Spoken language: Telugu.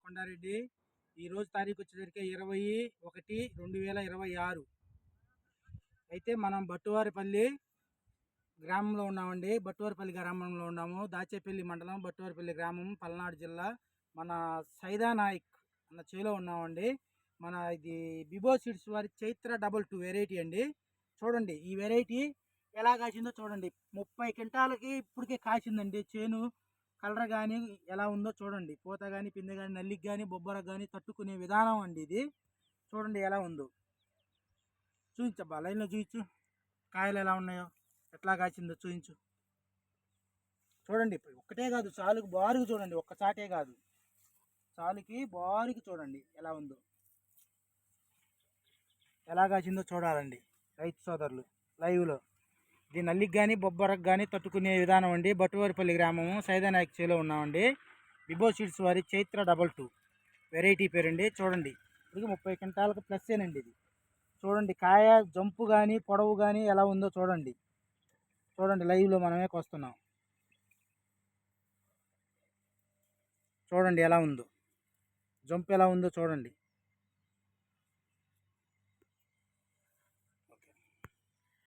కొండారెడ్డి. ఈరోజు తారీఖు వచ్చేసరికి 21/2026. అయితే మనం బట్టువారిపల్లి గ్రామంలో ఉన్నామండి. బట్టువారిపల్లి గ్రామంలో ఉన్నాము. దాచేపల్లి మండలం, బట్టువారిపల్లి గ్రామం, పల్నాడు జిల్లా. మన సైదా నాయక్ అన్న చేలో ఉన్నామండి. మన ఇది బిబో సీడ్స్ వారి చైత్ర 22 వెరైటీ అండి. చూడండి ఈ వెరైటీ ఎలా కాసిందో చూడండి. 30 క్వింటాలకి ఇప్పటికే కాసిందండి. చేను కలర్ కానీ ఎలా ఉందో చూడండి. పూత కానీ, పిందె కానీ, నల్లికి కానీ, బొబ్బరకు కానీ తట్టుకునే విధానం అండి ఇది. చూడండి ఎలా ఉందో. చూపించబ్బా, లైన్లో చూపించు. కాయలు ఎలా ఉన్నాయో, ఎట్లా కాసిందో చూపించు. చూడండి ఒక్కటే కాదు, చాలుకి బారుకు చూడండి. ఒక్క చాటే కాదు, చాలుకి బారుకి చూడండి ఎలా ఉందో. ఎలా కాసిందో చూడాలండి రైతు సోదరులు లైవ్లో. ఇది నల్లికి కానీ, బొబ్బరకు కానీ తట్టుకునే విధానం అండి. బట్టువారిపల్లి గ్రామము, సైదానాయక్ చేలో ఉన్నామండి. బిబో సీడ్స్ వారి చైత్ర 22 వెరైటీ పేరండి. చూడండి ఇది 30 క్వింటాలకు ప్లస్సేనండి. ఇది చూడండి కాయ జంపు కానీ, పొడవు కానీ ఎలా ఉందో చూడండి. చూడండి లైవ్లో మనమే కొస్తున్నాం. చూడండి ఎలా ఉందో, జంపు ఎలా ఉందో చూడండి.